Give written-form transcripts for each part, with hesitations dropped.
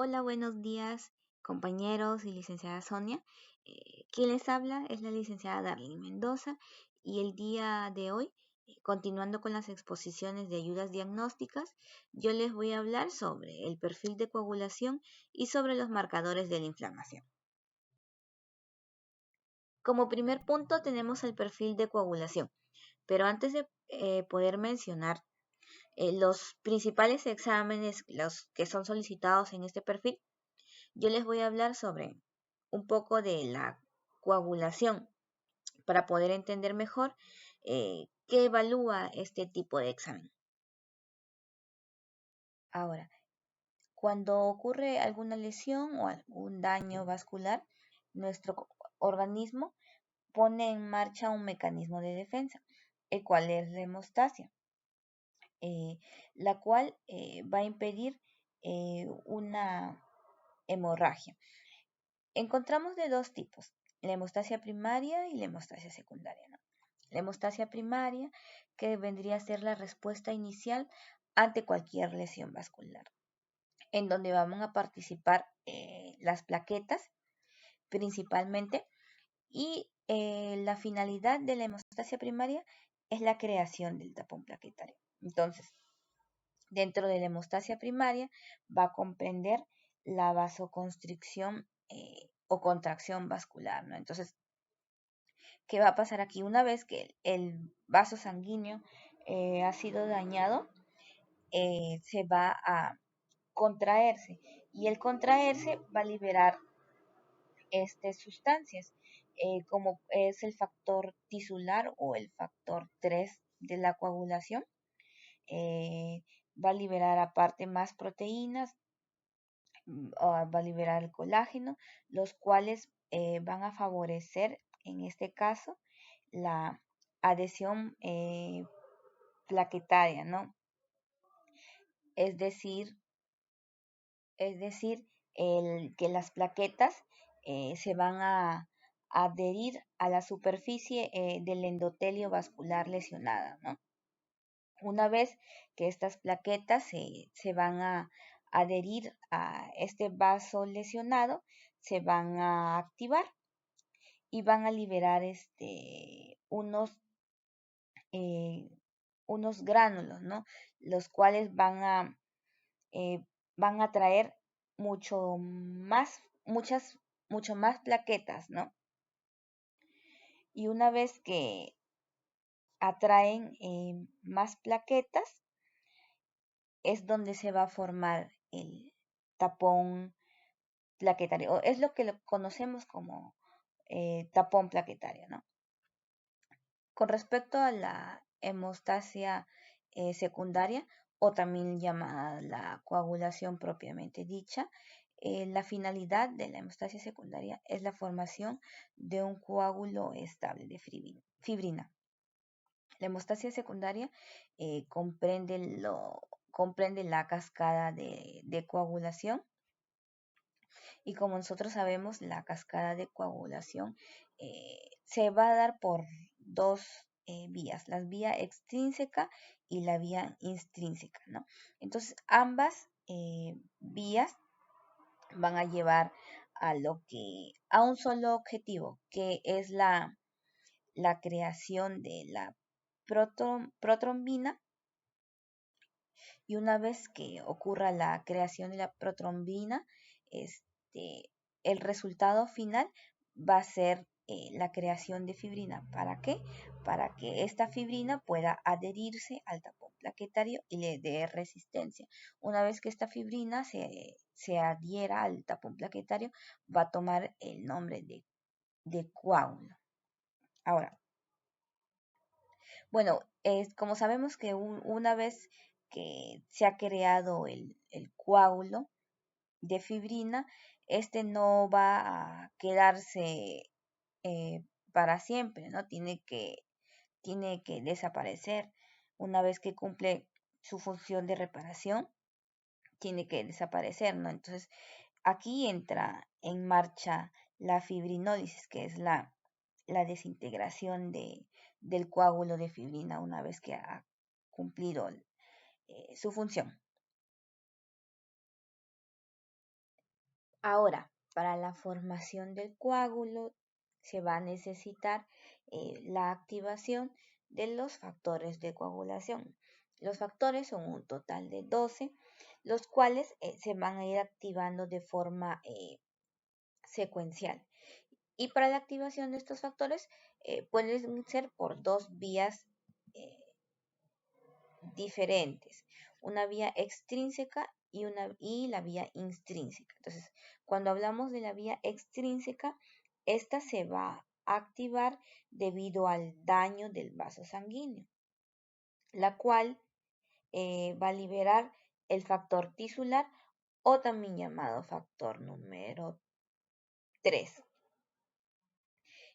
Hola, buenos días, compañeros y licenciada Sonia. Quien les habla es la licenciada Darlene Mendoza y el día de hoy, continuando con las exposiciones de ayudas diagnósticas, yo les voy a hablar sobre el perfil de coagulación y sobre los marcadores de la inflamación. Como primer punto tenemos el perfil de coagulación, pero antes de poder mencionar los principales exámenes, los que son solicitados en este perfil, yo les voy a hablar sobre un poco de la coagulación para poder entender mejor qué evalúa este tipo de examen. Ahora, cuando ocurre alguna lesión o algún daño vascular, nuestro organismo pone en marcha un mecanismo de defensa, el cual es la hemostasia, la cual va a impedir una hemorragia. Encontramos de dos tipos, la hemostasia primaria y la hemostasia secundaria, ¿no? La hemostasia primaria, que vendría a ser la respuesta inicial ante cualquier lesión vascular, en donde van a participar las plaquetas principalmente, y la finalidad de la hemostasia primaria es la creación del tapón plaquetario. Entonces, dentro de la hemostasia primaria va a comprender la vasoconstricción o contracción vascular, ¿no? Entonces, ¿qué va a pasar aquí? Una vez que el vaso sanguíneo ha sido dañado, se va a contraerse y el contraerse va a liberar sustancias como es el factor tisular o el factor 3 de la coagulación. Eh, Va a liberar aparte más proteínas, va a liberar el colágeno, los cuales van a favorecer en este caso la adhesión plaquetaria, ¿no? Es decir, que las plaquetas se van a adherir a la superficie del endotelio vascular lesionada, ¿no? Una vez que estas plaquetas se van a adherir a este vaso lesionado, se van a activar y van a liberar eh, unos gránulos, ¿no? Los cuales eh, van a traer mucho más plaquetas, ¿no? Y una vez que atraen más plaquetas, es donde se va a formar el tapón plaquetario, o es lo que lo conocemos como tapón plaquetario, ¿no? Con respecto a la hemostasia secundaria, o también llamada la coagulación propiamente dicha, la finalidad de la hemostasia secundaria es la formación de un coágulo estable de fibrina. La hemostasia secundaria comprende la cascada de coagulación, y como nosotros sabemos, la cascada de coagulación se va a dar por dos vías, la vía extrínseca y la vía intrínseca, ¿no? Entonces, ambas vías van a llevar a un solo objetivo, que es la creación de la protrombina. Y una vez que ocurra la creación de la protrombina, este, el resultado final va a ser la creación de fibrina. ¿Para qué? Para que esta fibrina pueda adherirse al tapón plaquetario y le dé resistencia. Una vez que esta fibrina se adhiera al tapón plaquetario, va a tomar el nombre de coágulo. Ahora, bueno, como sabemos que una vez que se ha creado el coágulo de fibrina, este no va a quedarse para siempre, ¿no? Tiene que desaparecer. Una vez que cumple su función de reparación, tiene que desaparecer, ¿no? Entonces, aquí entra en marcha la fibrinólisis, que es la desintegración del coágulo de fibrina una vez que ha cumplido su función. Ahora, para la formación del coágulo se va a necesitar la activación de los factores de coagulación. Los factores son un total de 12, los cuales se van a ir activando de forma secuencial. Y para la activación de estos factores pueden ser por dos vías eh, diferentes, una vía extrínseca y la vía intrínseca. Entonces, cuando hablamos de la vía extrínseca, esta se va a activar debido al daño del vaso sanguíneo, la cual va a liberar el factor tisular o también llamado factor número 3.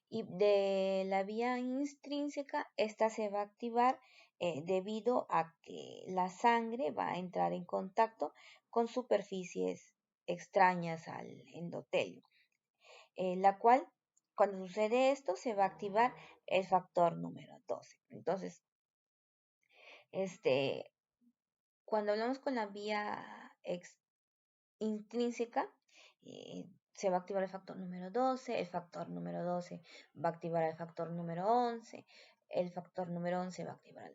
Y de la vía intrínseca, esta se va a activar debido a que la sangre va a entrar en contacto con superficies extrañas al endotelio, la cual, cuando sucede esto, se va a activar el factor número 12. Entonces, este, cuando hablamos con la vía intrínseca, se va a activar el factor número 12, el factor número 12 va a activar el factor número 11, el factor número 11 va a activar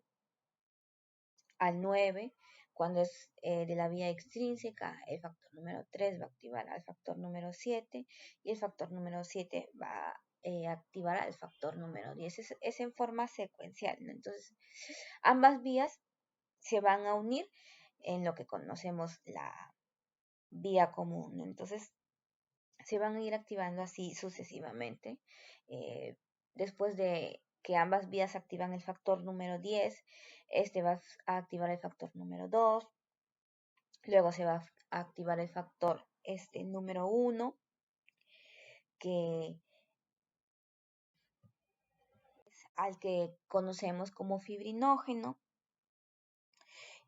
al 9, cuando es de la vía extrínseca, el factor número 3 va a activar al factor número 7 y el factor número 7 va a activar al factor número 10. Es en forma secuencial, ¿no? Entonces, ambas vías se van a unir en lo que conocemos la vía común. Entonces, se van a ir activando así sucesivamente. Eh, Después de que ambas vías activan el factor número 10, este va a activar el factor número 2, luego se va a activar el factor número 1, que es al que conocemos como fibrinógeno,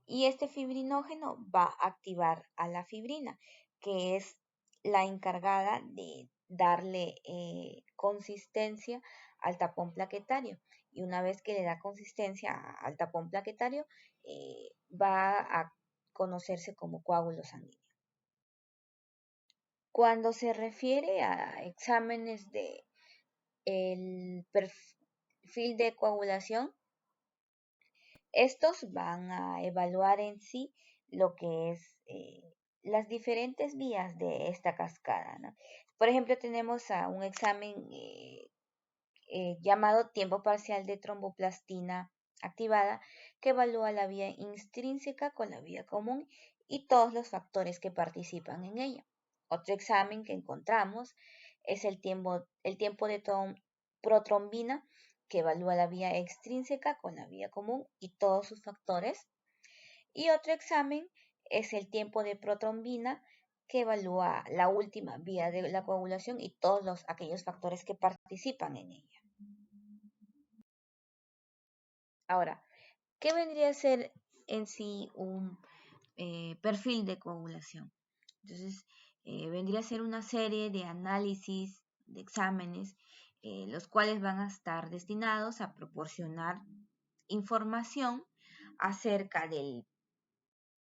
y este fibrinógeno va a activar a la fibrina, que es la encargada de darle consistencia al tapón plaquetario. Y una vez que le da consistencia al tapón plaquetario, va a conocerse como coágulo sanguíneo. Cuando se refiere a exámenes de el perfil de coagulación, estos van a evaluar en sí lo que es las diferentes vías de esta cascada, ¿no? Por ejemplo, tenemos a un examen llamado tiempo parcial de tromboplastina activada, que evalúa la vía intrínseca con la vía común y todos los factores que participan en ella. Otro examen que encontramos es el tiempo de protrombina, que evalúa la vía extrínseca con la vía común y todos sus factores. Y otro examen es el tiempo de protrombina, que evalúa la última vía de la coagulación y todos aquellos factores que participan en ella. Ahora, ¿qué vendría a ser en sí un perfil de coagulación? Entonces, vendría a ser una serie de análisis, de exámenes, los cuales van a estar destinados a proporcionar información acerca del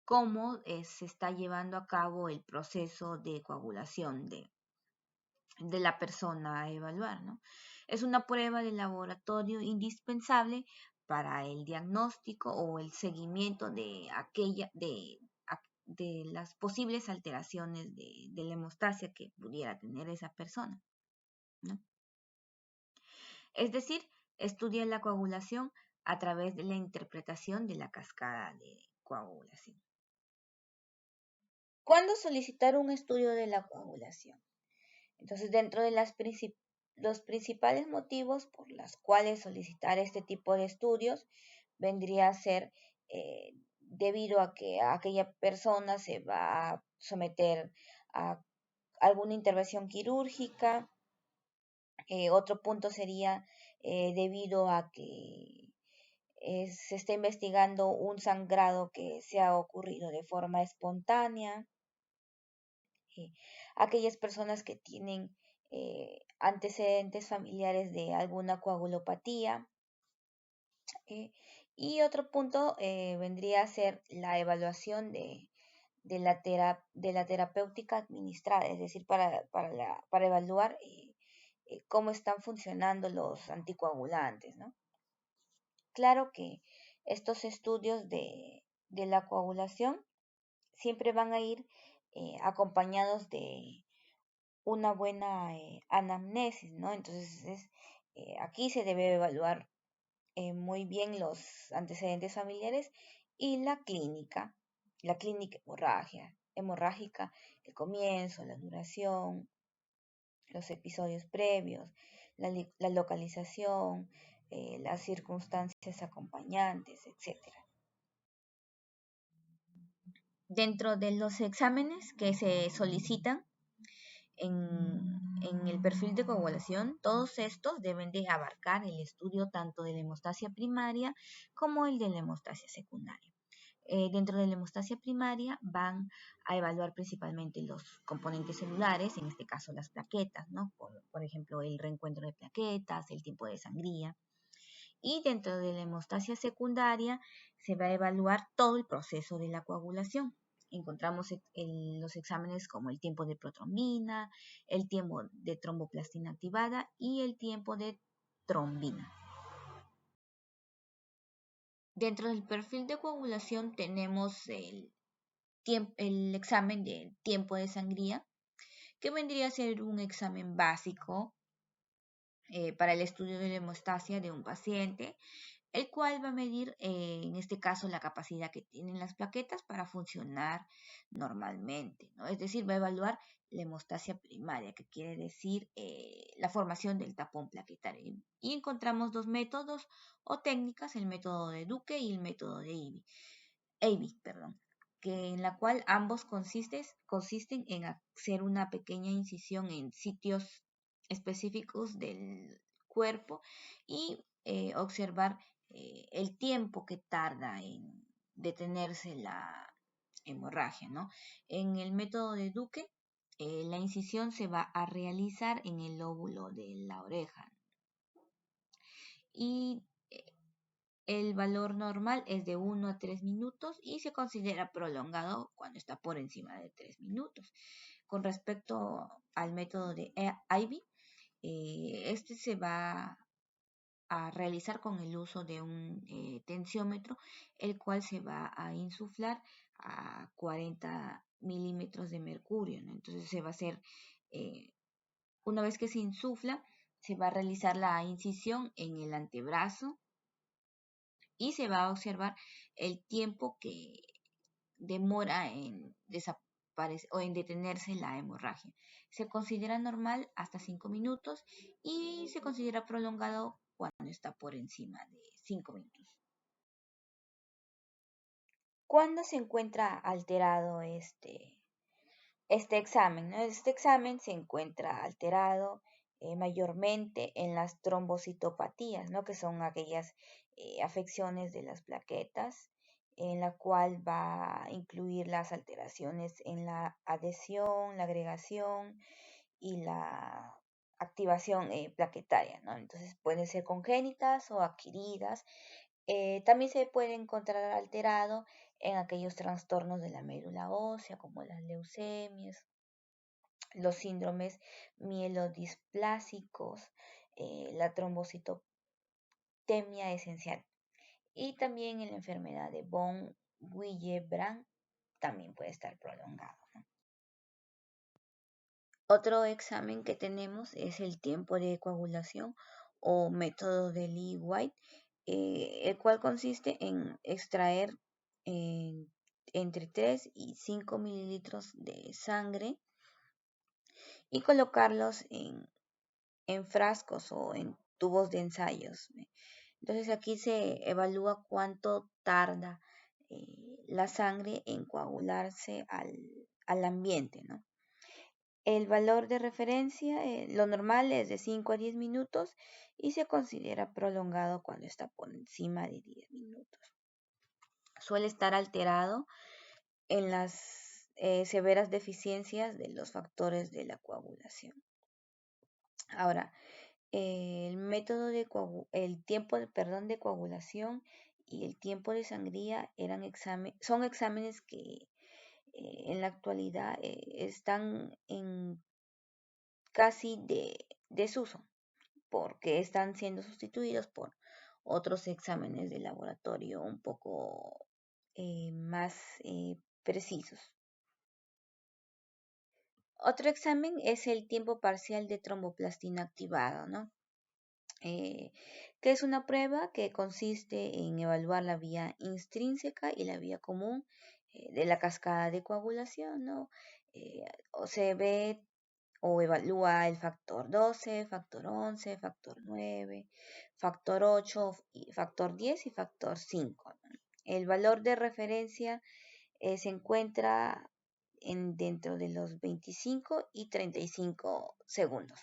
cómo se está llevando a cabo el proceso de coagulación de la persona a evaluar, ¿no? Es una prueba de laboratorio indispensable para el diagnóstico o el seguimiento de las posibles alteraciones de la hemostasia que pudiera tener esa persona, ¿no? Es decir, estudia la coagulación a través de la interpretación de la cascada de coagulación. ¿Cuándo solicitar un estudio de la coagulación? Entonces, dentro de los principales motivos por los cuales solicitar este tipo de estudios vendría a ser debido a que aquella persona se va a someter a alguna intervención quirúrgica. Otro punto sería debido a que se está investigando un sangrado que se ha ocurrido de forma espontánea. eh, Aquellas personas que tienen antecedentes familiares de alguna coagulopatía. eh, y otro punto vendría a ser la evaluación de la terapéutica administrada, es decir, para evaluar cómo están funcionando los anticoagulantes, ¿no? Claro que estos estudios de la coagulación siempre van a ir acompañados de una buena anamnesis, ¿no? Entonces, aquí se debe evaluar muy bien los antecedentes familiares y la clínica hemorrágica, el comienzo, la duración, los episodios previos, la localización, las circunstancias acompañantes, etcétera. Dentro de los exámenes que se solicitan en el perfil de coagulación, todos estos deben de abarcar el estudio tanto de la hemostasia primaria como el de la hemostasia secundaria. Dentro de la hemostasia primaria van a evaluar principalmente los componentes celulares, en este caso las plaquetas, ¿no? Por ejemplo, el reencuentro de plaquetas, el tipo de sangría. Y dentro de la hemostasia secundaria se va a evaluar todo el proceso de la coagulación. Encontramos los exámenes como el tiempo de protrombina, el tiempo de tromboplastina activada y el tiempo de trombina. Dentro del perfil de coagulación tenemos el examen del tiempo de sangría, que vendría a ser un examen básico para el estudio de la hemostasia de un paciente, el cual va a medir, en este caso, la capacidad que tienen las plaquetas para funcionar normalmente, ¿no? Es decir, va a evaluar la hemostasia primaria, que quiere decir la formación del tapón plaquetario. Y encontramos dos métodos o técnicas, el método de Duque y el método de Avey, que en la cual ambos consisten en hacer una pequeña incisión en sitios específicos del cuerpo y observar el tiempo que tarda en detenerse la hemorragia, ¿no? En el método de Duque, la incisión se va a realizar en el lóbulo de la oreja y el valor normal es de 1 a 3 minutos y se considera prolongado cuando está por encima de 3 minutos. Con respecto al método de Ivy, este se va a realizar con el uso de un tensiómetro, el cual se va a insuflar a 40 milímetros de mercurio, ¿no? Entonces se va a hacer, una vez que se insufla, se va a realizar la incisión en el antebrazo y se va a observar el tiempo que demora en desaparecer o en detenerse la hemorragia. Se considera normal hasta 5 minutos y se considera prolongado cuando está por encima de 5 minutos. ¿Cuándo se encuentra alterado este examen, ¿no? Este examen se encuentra alterado mayormente en las trombocitopatías, ¿no? Que son aquellas afecciones de las plaquetas, en la cual va a incluir las alteraciones en la adhesión, la agregación y la activación plaquetaria, ¿no? Entonces pueden ser congénitas o adquiridas. También se puede encontrar alterado en aquellos trastornos de la médula ósea, como las leucemias, los síndromes mielodisplásicos, la trombocitomia esencial y también en la enfermedad de von Willebrand también puede estar prolongado, ¿no? Otro examen que tenemos es el tiempo de coagulación o método de Lee-White, el cual consiste en extraer entre 3 y 5 mililitros de sangre y colocarlos en frascos o en tubos de ensayos. Entonces aquí se evalúa cuánto tarda la sangre en coagularse al ambiente, ¿no? El valor de referencia, lo normal es de 5 a 10 minutos y se considera prolongado cuando está por encima de 10 minutos. Suele estar alterado en las severas deficiencias de los factores de la coagulación. Ahora, el tiempo de coagulación y el tiempo de sangría son exámenes que en la actualidad están en casi de desuso porque están siendo sustituidos por otros exámenes de laboratorio un poco más precisos. Otro examen es el tiempo parcial de tromboplastina activado, ¿no? Eh, que es una prueba que consiste en evaluar la vía intrínseca y la vía común de la cascada de coagulación, ¿no? O se ve o evalúa el factor 12, factor 11, factor 9, factor 8, factor 10 y factor 5, ¿no? El valor de referencia se encuentra dentro de los 25 y 35 segundos.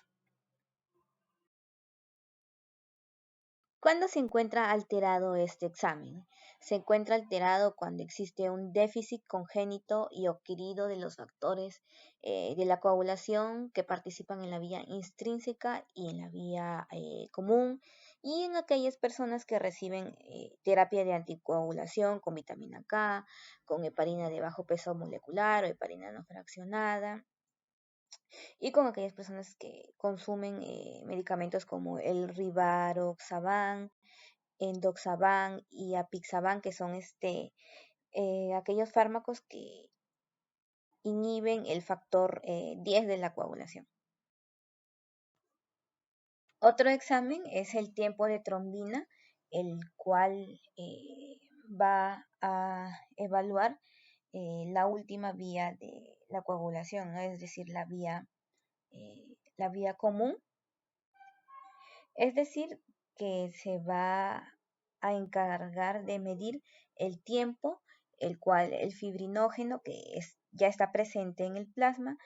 ¿Cuándo se encuentra alterado este examen? Se encuentra alterado cuando existe un déficit congénito y adquirido de los factores de la coagulación que participan en la vía intrínseca y en la vía común, y en aquellas personas que reciben terapia de anticoagulación con vitamina K, con heparina de bajo peso molecular o heparina no fraccionada, y con aquellas personas que consumen medicamentos como el Rivaroxaban, Endoxaban y Apixaban, que son aquellos fármacos que inhiben el factor 10 de la coagulación. Otro examen es el tiempo de trombina, el cual va a evaluar la última vía de la coagulación, ¿no? Es decir, la vía común. Es decir, que se va a encargar de medir el tiempo, el cual el fibrinógeno ya está presente en el plasma,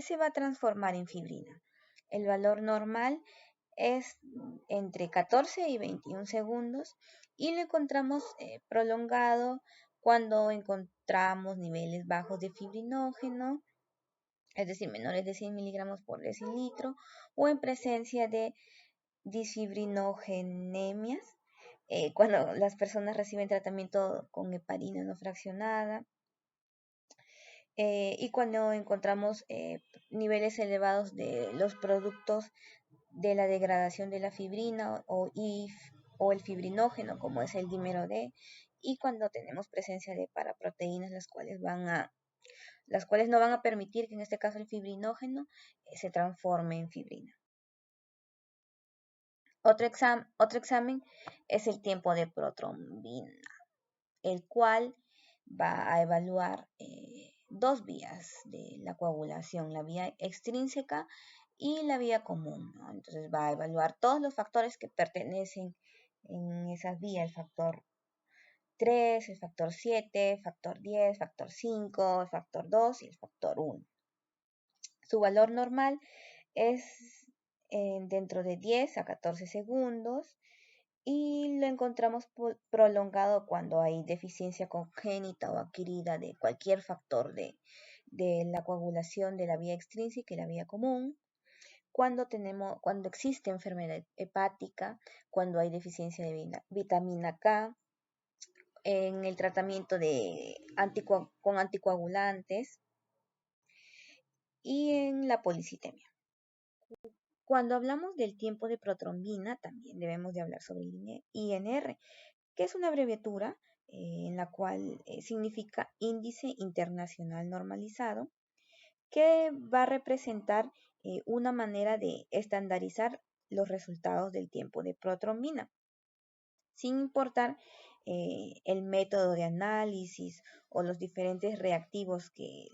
se va a transformar en fibrina. El valor normal es entre 14 y 21 segundos y lo encontramos prolongado cuando encontramos niveles bajos de fibrinógeno, es decir, menores de 100 miligramos por decilitro, o en presencia de disfibrinogénemias, cuando las personas reciben tratamiento con heparina no fraccionada, y cuando encontramos niveles elevados de los productos de la degradación de la fibrina o el fibrinógeno, como es el dímero D, y cuando tenemos presencia de paraproteínas, las cuales no van a permitir que en este caso el fibrinógeno se transforme en fibrina. Otro examen es el tiempo de protrombina, el cual va a evaluar dos vías de la coagulación, la vía extrínseca y la vía común, ¿no? Entonces va a evaluar todos los factores que pertenecen en esas vías, el factor 3, el factor 7, factor 10, factor 5, el factor 2 y el factor 1. Su valor normal es dentro de 10 a 14 segundos y lo encontramos prolongado cuando hay deficiencia congénita o adquirida de cualquier factor de la coagulación de la vía extrínseca y la vía común, cuando existe enfermedad hepática, cuando hay deficiencia de vitamina K, en el tratamiento con anticoagulantes y en la policitemia. Cuando hablamos del tiempo de protrombina, también debemos de hablar sobre el INR, que es una abreviatura en la cual significa Índice Internacional Normalizado, que va a representar una manera de estandarizar los resultados del tiempo de protrombina, sin importar el método de análisis o los diferentes reactivos que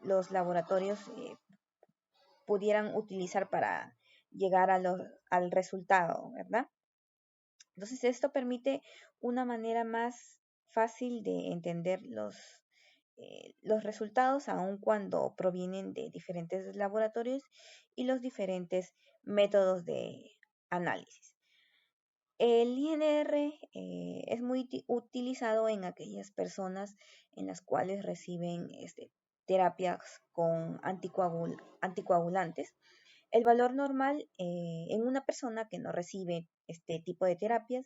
los laboratorios pudieran utilizar para llegar al resultado, ¿verdad? Entonces, esto permite una manera más fácil de entender los resultados, aun cuando provienen de diferentes laboratorios y los diferentes métodos de análisis. El INR es muy utilizado en aquellas personas en las cuales reciben terapias con anticoagulantes. El valor normal en una persona que no recibe este tipo de terapias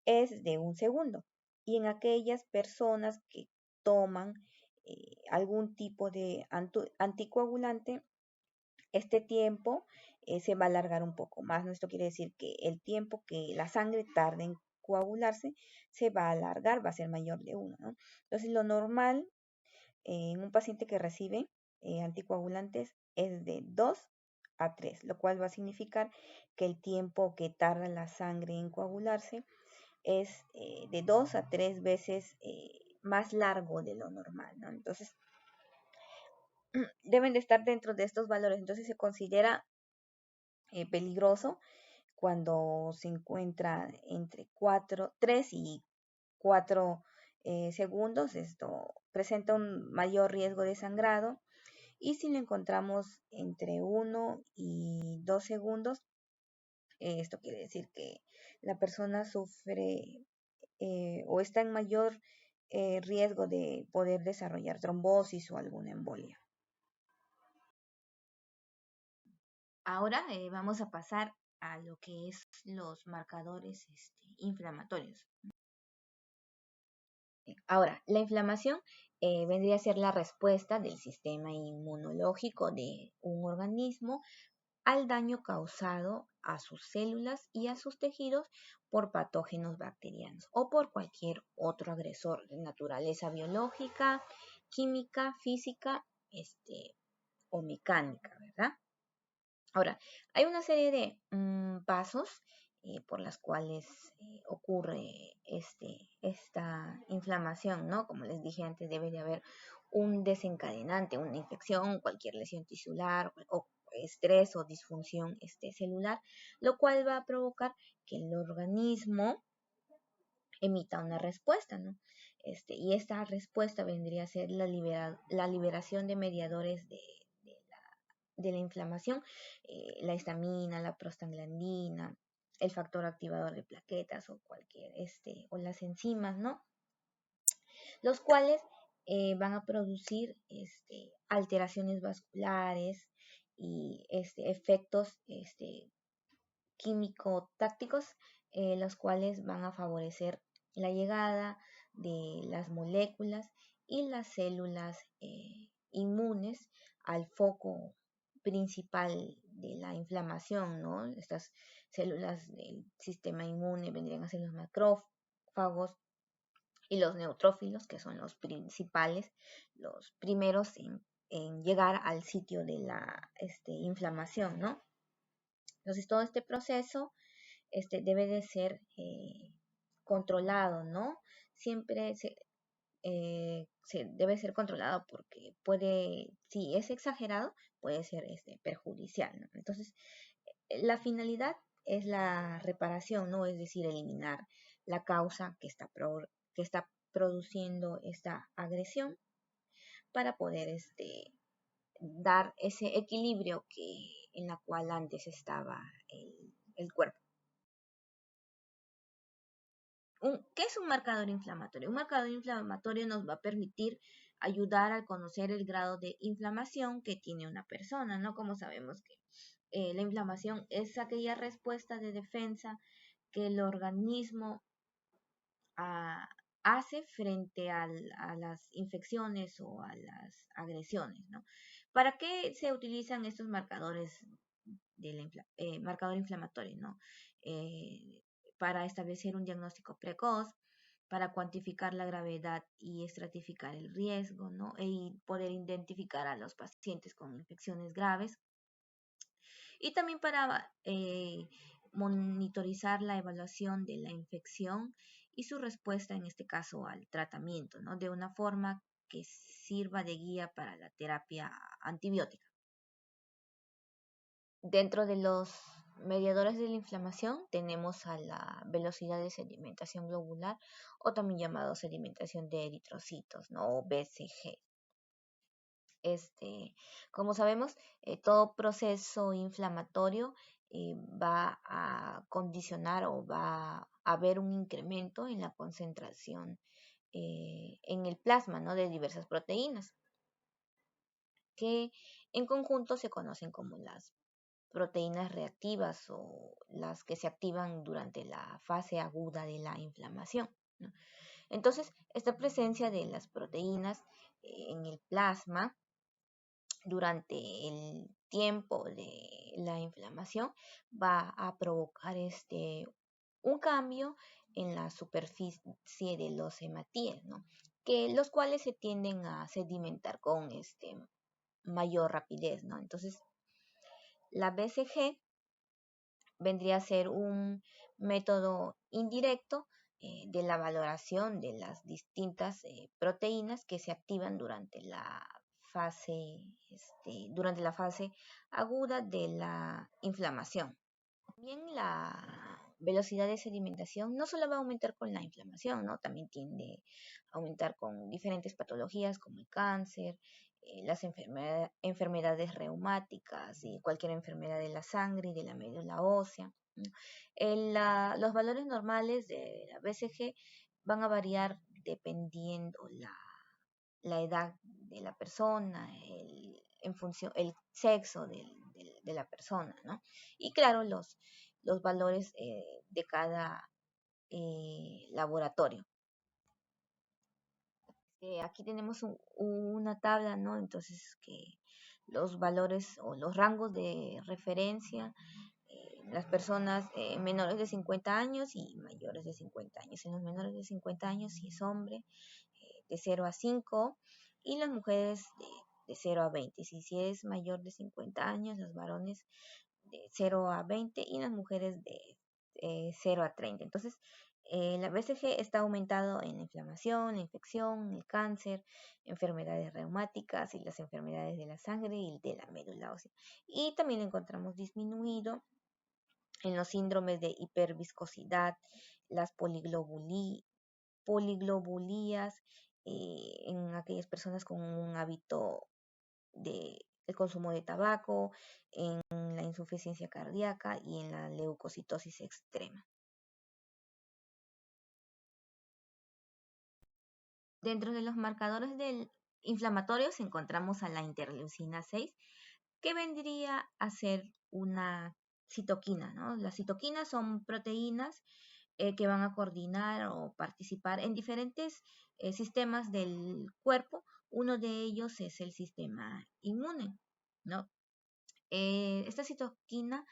es de 1 segundo. Y en aquellas personas que toman algún tipo de anticoagulante, este tiempo se va a alargar un poco más, ¿no? Esto quiere decir que el tiempo que la sangre tarde en coagularse se va a alargar, va a ser mayor de 1, ¿no? Entonces, lo normal en un paciente que recibe anticoagulantes es de 2 a 3, lo cual va a significar que el tiempo que tarda la sangre en coagularse es de 2 a 3 veces más largo de lo normal, ¿no? Entonces, deben de estar dentro de estos valores. Entonces, se considera peligroso cuando se encuentra entre 3 y 4 segundos. Esto presenta un mayor riesgo de sangrado. Y si lo encontramos entre 1 y 2 segundos, esto quiere decir que la persona sufre o está en mayor riesgo de poder desarrollar trombosis o alguna embolia. Ahora vamos a pasar a lo que es los marcadores inflamatorios. Ahora, la inflamación vendría a ser la respuesta del sistema inmunológico de un organismo al daño causado a sus células y a sus tejidos por patógenos bacterianos o por cualquier otro agresor de naturaleza biológica, química, física, o mecánica, ¿verdad? Ahora, hay una serie de pasos por las cuales ocurre esta inflamación, ¿no? Como les dije antes, debe de haber un desencadenante, una infección, cualquier lesión tisular o estrés o disfunción celular, lo cual va a provocar que el organismo emita una respuesta, ¿no? Y esta respuesta vendría a ser la liberación de mediadores de la inflamación, la histamina, la prostaglandina, el factor activador de plaquetas o cualquier, o las enzimas, ¿no? Los cuales van a producir alteraciones vasculares y efectos químico-tácticos, los cuales van a favorecer la llegada de las moléculas y las células inmunes al foco principal de la inflamación, ¿no? Estas células del sistema inmune vendrían a ser los macrófagos y los neutrófilos, que son los principales, los primeros en llegar al sitio de la inflamación, ¿no? Entonces, todo este proceso debe de ser controlado, ¿no? Siempre se debe ser controlado porque puede, si es exagerado, puede ser perjudicial, ¿no? Entonces, la finalidad es la reparación, ¿no? Es decir, eliminar la causa que está produciendo esta agresión para poder dar ese equilibrio en la cual antes estaba el cuerpo. ¿Qué es un marcador inflamatorio? Un marcador inflamatorio nos va a permitir ayudar a conocer el grado de inflamación que tiene una persona, ¿no? Como sabemos que la inflamación es aquella respuesta de defensa que el organismo ah, hace frente a las infecciones o a las agresiones, ¿no? ¿Para qué se utilizan estos marcadores marcador inflamatorio, ¿no? Para establecer un diagnóstico precoz, para cuantificar la gravedad y estratificar el riesgo, ¿no? Y poder identificar a los pacientes con infecciones graves. Y también para monitorizar la evaluación de la infección y su respuesta, en este caso, al tratamiento, ¿no? De una forma que sirva de guía para la terapia antibiótica. Dentro de los mediadores de la inflamación tenemos a la velocidad de sedimentación globular o también llamado sedimentación de eritrocitos, ¿no? O BCG. Como sabemos, todo proceso inflamatorio va a condicionar o va a haber un incremento en la concentración en el plasma, ¿no? De diversas proteínas que en conjunto se conocen como las proteínas reactivas o las que se activan durante la fase aguda de la inflamación, ¿no? Entonces, esta presencia de las proteínas en el plasma durante el tiempo de la inflamación va a provocar un cambio en la superficie de los hematíes, ¿no? Que los cuales se tienden a sedimentar con mayor rapidez, ¿no? Entonces, la BCG vendría a ser un método indirecto de la valoración de las distintas proteínas que se activan durante la fase aguda de la inflamación. También la velocidad de sedimentación no solo va a aumentar con la inflamación, ¿no? También tiende a aumentar con diferentes patologías como el cáncer, las enfermedades reumáticas y cualquier enfermedad de la sangre y de la médula ósea, ¿no? Los valores normales de la BCG van a variar dependiendo la edad de la persona, en función, el sexo de la persona, ¿no? Y claro, los valores de cada laboratorio. Aquí tenemos una tabla, ¿no? Entonces, que los valores o los rangos de referencia, las personas menores de 50 años y mayores de 50 años. En los menores de 50 años, si es hombre, de 0 a 5, y las mujeres de 0 a 20. Si es mayor de 50 años, los varones de 0 a 20 y las mujeres de 0 a 30. Entonces, la BCG está aumentado en la inflamación, la infección, el cáncer, enfermedades reumáticas y las enfermedades de la sangre y de la médula ósea. Y también lo encontramos disminuido en los síndromes de hiperviscosidad, las poliglobulías, en aquellas personas con un hábito de el consumo de tabaco, en la insuficiencia cardíaca y en la leucocitosis extrema. Dentro de los marcadores del inflamatorios encontramos a la interleucina 6, que vendría a ser una citoquina, ¿no? Las citoquinas son proteínas que van a coordinar o participar en diferentes sistemas del cuerpo. Uno de ellos es el sistema inmune, ¿no? Esta citoquina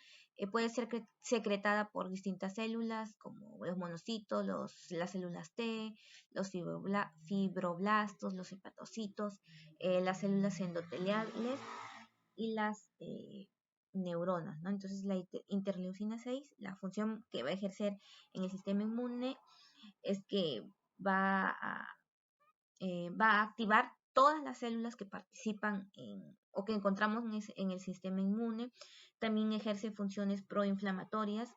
puede ser secretada por distintas células como los monocitos, las células T, los fibroblastos, los hepatocitos, las células endoteliales y las neuronas, ¿no? Entonces la interleucina 6, la función que va a ejercer en el sistema inmune es que va a activar todas las células que participan o que encontramos en el sistema inmune. También ejerce funciones proinflamatorias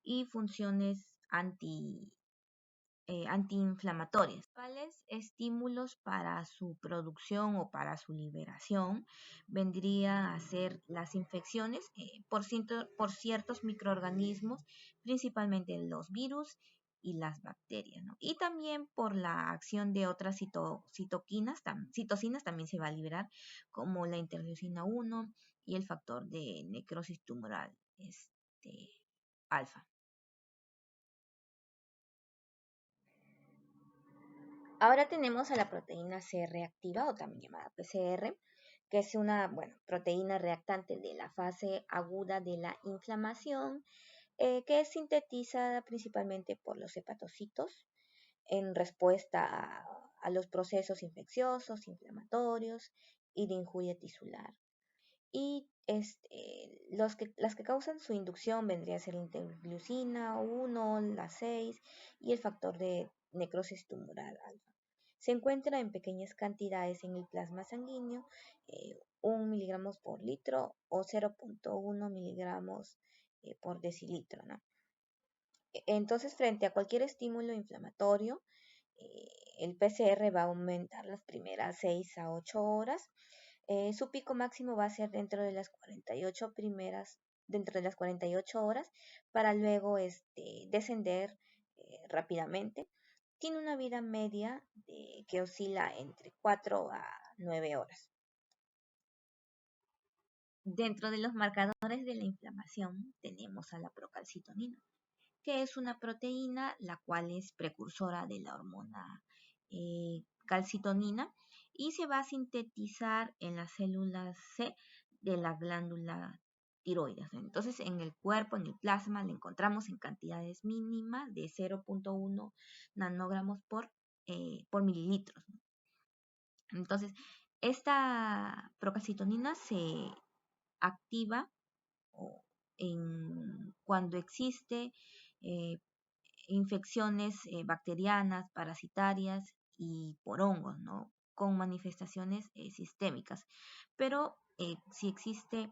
y funciones antiinflamatorias. ¿Cuáles estímulos para su producción o para su liberación vendría a ser las infecciones por ciertos microorganismos, principalmente los virus y las bacterias, ¿no? Y también por la acción de otras citocinas también se va a liberar, como la interleucina 1 y el factor de necrosis tumoral alfa. Ahora tenemos a la proteína C reactiva, o también llamada PCR, que es una, proteína reactante de la fase aguda de la inflamación, que es sintetizada principalmente por los hepatocitos en respuesta a los procesos infecciosos, inflamatorios y de injuria tisular. Y las que causan su inducción vendría a ser la interleucina 1, la 6 y el factor de necrosis tumoral alfa. Se encuentra en pequeñas cantidades en el plasma sanguíneo, 1 miligramos por litro o 0.1 miligramos por decilitro, ¿no? Entonces, frente a cualquier estímulo inflamatorio, el PCR va a aumentar las primeras 6 a 8 horas. Su pico máximo va a ser dentro de las 48 horas, para luego descender rápidamente. Tiene una vida media que oscila entre 4 a 9 horas. Dentro de los marcadores de la inflamación tenemos a la procalcitonina, que es una proteína la cual es precursora de la hormona calcitonina y se va a sintetizar en las células C de la glándula tiroides. Entonces, en el cuerpo, en el plasma, la encontramos en cantidades mínimas de 0.1 nanogramos por mililitros. Entonces, esta procalcitonina se activa cuando existe eh, infecciones bacterianas, parasitarias y por hongos, ¿no? Con manifestaciones sistémicas. Pero si existe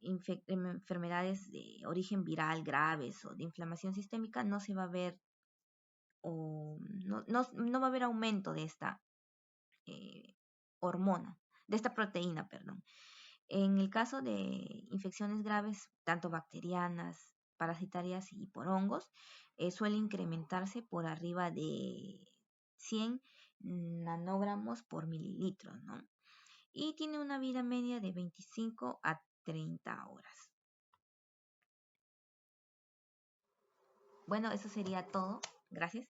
enfermedades de origen viral graves o de inflamación sistémica, no se va a ver o no va a haber aumento de esta eh, hormona, de esta proteína, perdón. En el caso de infecciones graves, tanto bacterianas, parasitarias y por hongos, suele incrementarse por arriba de 100 nanogramos por mililitro, ¿no? Y tiene una vida media de 25 a 30 horas. Bueno, eso sería todo. Gracias.